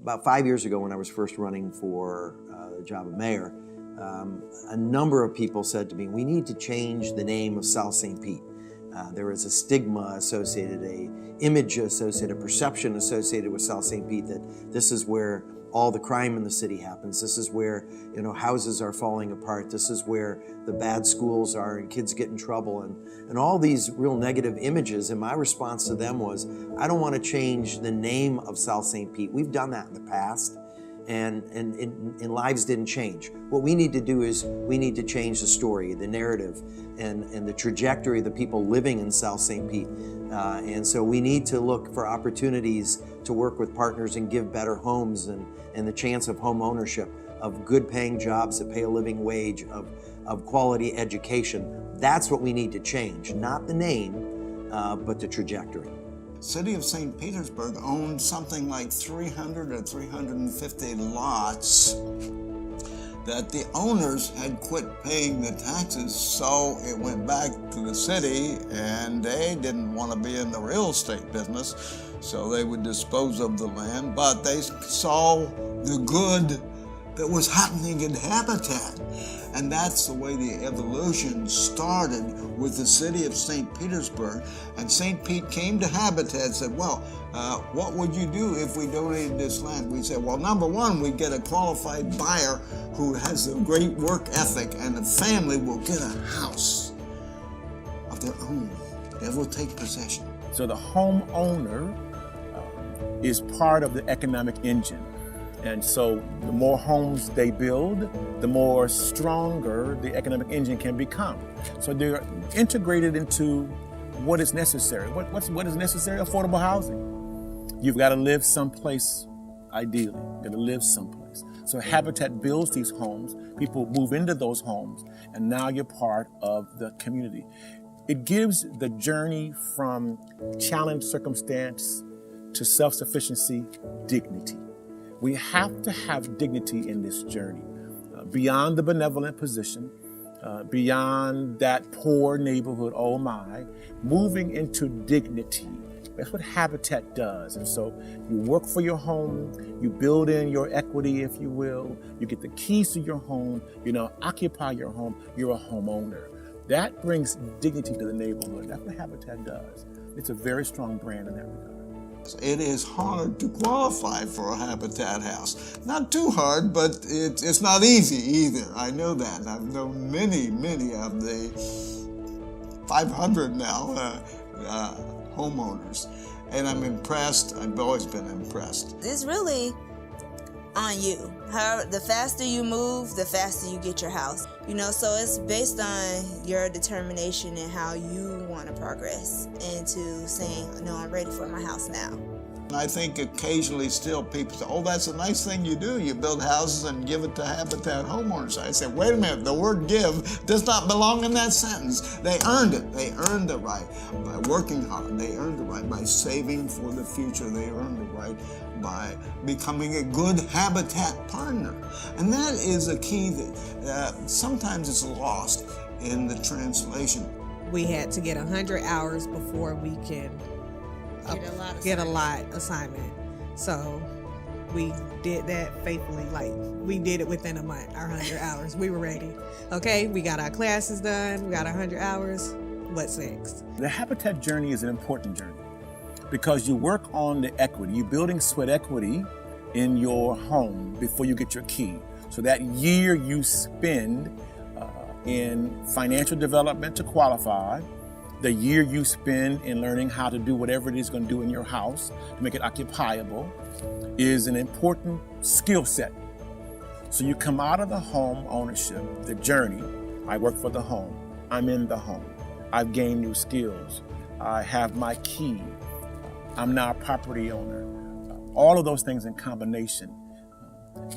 About 5 years ago when I was first running for the job of mayor, a number of people said to me, we need to change the name of South St. Pete. There is a stigma associated, a image associated, a perception associated with South St. Pete that this is where all the crime in the city happens. This is where, houses are falling apart. This is where the bad schools are and kids get in trouble and all these real negative images. And my response to them was, I don't want to change the name of South St. Pete. We've done that in the past and lives didn't change. What we need to do is we need to change the story, the narrative, and the trajectory of the people living in South St. Pete. And so we need to look for opportunities to work with partners and give better homes and the chance of home ownership, of good paying jobs that pay a living wage, of quality education. That's what we need to change, not the name, but the trajectory. City of St. Petersburg owned something like 300 or 350 lots that the owners had quit paying the taxes, so it went back to the city, and they didn't want to be in the real estate business, so they would dispose of the land, but they saw the good that was happening in Habitat. And that's the way the evolution started with the city of St. Petersburg. And St. Pete came to Habitat and said, well, what would you do if we donated this land? We said, well, number one, we get a qualified buyer who has a great work ethic, and the family will get a house of their own. They will take possession. So the homeowner is part of the economic engine. And so the more homes they build, the more stronger the economic engine can become. So they're integrated into what is necessary. What is necessary? Affordable housing. You've got to live someplace, ideally. You've got to live someplace. So Habitat builds these homes, people move into those homes, and now you're part of the community. It gives the journey from challenged circumstance to self-sufficiency dignity. We have to have dignity in this journey, beyond the benevolent position, beyond that poor neighborhood, oh my, moving into dignity. That's what Habitat does. And so you work for your home, you build in your equity, if you will, you get the keys to your home, occupy your home, you're a homeowner. That brings dignity to the neighborhood. That's what Habitat does. It's a very strong brand in that regard. It is hard to qualify for a Habitat house. Not too hard, but it's not easy either. I know that. I've known many of the 500 now homeowners, and I'm impressed. I've always been impressed. It's really on you. The faster you move, the faster you get your house. So it's based on your determination and how you want to progress into saying, no, I'm ready for my house now. I think occasionally still people say, oh, that's a nice thing you do. You build houses and give it to Habitat homeowners. I say, wait a minute, the word give does not belong in that sentence. They earned it. They earned the right by working hard. They earned the right by saving for the future. They earned the right by becoming a good Habitat partner. And that is a key that sometimes it's lost in the translation. We had to get 100 hours before we can get a lot assignment. So we did that faithfully. We did it within a month, our 100 hours. We were ready. Okay, we got our classes done. We got our 100 hours. What's next? The Habitat journey is an important journey because you work on the equity. You're building sweat equity in your home before you get your key. So that year you spend in financial development to qualify, the year you spend in learning how to do whatever it is going to do in your house to make it occupiable is an important skill set. So you come out of the home ownership, the journey. I work for the home. I'm in the home. I've gained new skills. I have my key. I'm now a property owner. All of those things in combination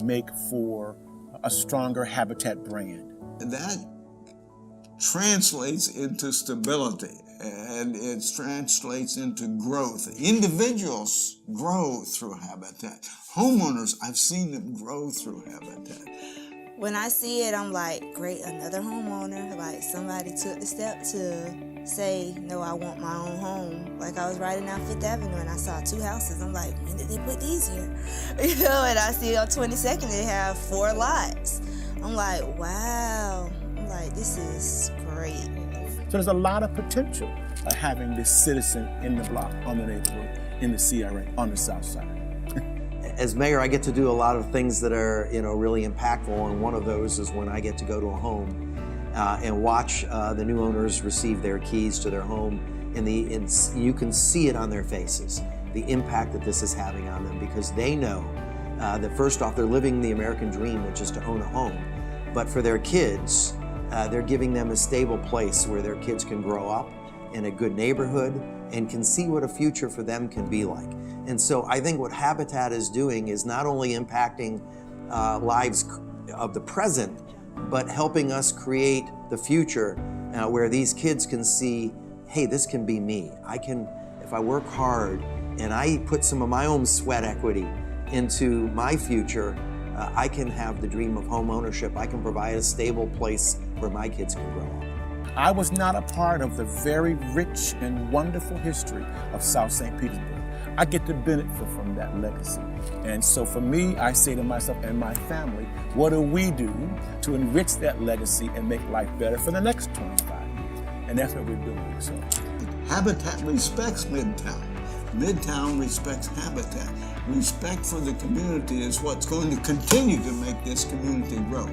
make for a stronger Habitat brand. That translates into stability, and it translates into growth. Individuals grow through Habitat. Homeowners, I've seen them grow through Habitat. When I see it, I'm like, great, another homeowner. Like, somebody took the step to say, no, I want my own home. Like, I was riding down Fifth Avenue and I saw 2 houses. I'm like, when did they put these here? You know, and I see on 22nd they have 4 lots. I'm like, wow. I'm like, this is great. So there's a lot of potential of having this citizen in the block, on the neighborhood, in the CRA, on the south side. As mayor, I get to do a lot of things that are, really impactful, and one of those is when I get to go to a home and watch the new owners receive their keys to their home, and you can see it on their faces, the impact that this is having on them, because they know that first off, they're living the American dream, which is to own a home, but for their kids, they're giving them a stable place where their kids can grow up in a good neighborhood and can see what a future for them can be like. And so I think what Habitat is doing is not only impacting lives of the present, but helping us create the future where these kids can see, hey, this can be me. If I work hard and I put some of my own sweat equity into my future, I can have the dream of home ownership. I can provide a stable place where my kids can grow up. I was not a part of the very rich and wonderful history of South St. Petersburg. I get to benefit from that legacy. And so for me, I say to myself and my family, what do we do to enrich that legacy and make life better for the next 25 years? And that's what we're doing. So Habitat respects Midtown. Midtown respects Habitat. Respect for the community is what's going to continue to make this community grow.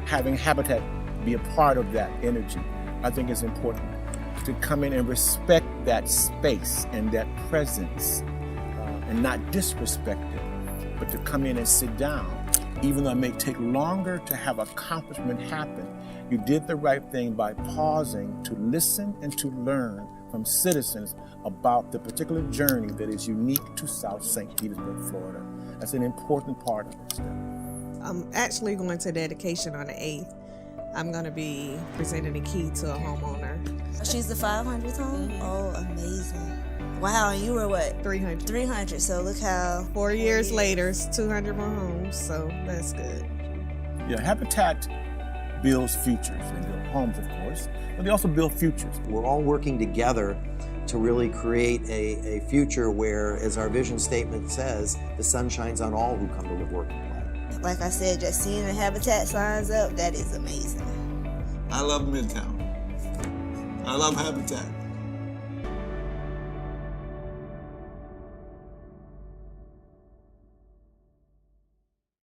Having Habitat be a part of that energy, I think is important. To come in and respect that space and that presence and not disrespect it, but to come in and sit down. Even though it may take longer to have accomplishment happen, you did the right thing by pausing to listen and to learn from citizens about the particular journey that is unique to South St. Petersburg, Florida. That's an important part of this. I'm actually going to dedication on the 8th. I'm going to be presenting a key to a homeowner. She's the 500th home? Oh, amazing. Wow, and you were what? 300. 300, so look how... 4 years later, it's 200 more homes, so that's good. Yeah, Habitat builds futures. They build homes, of course, but they also build futures. We're all working together to really create a future where, as our vision statement says, the sun shines on all who come to live, work, and play. Like I said, just seeing the Habitat signs up, that is amazing. I love Midtown. I love Habitat.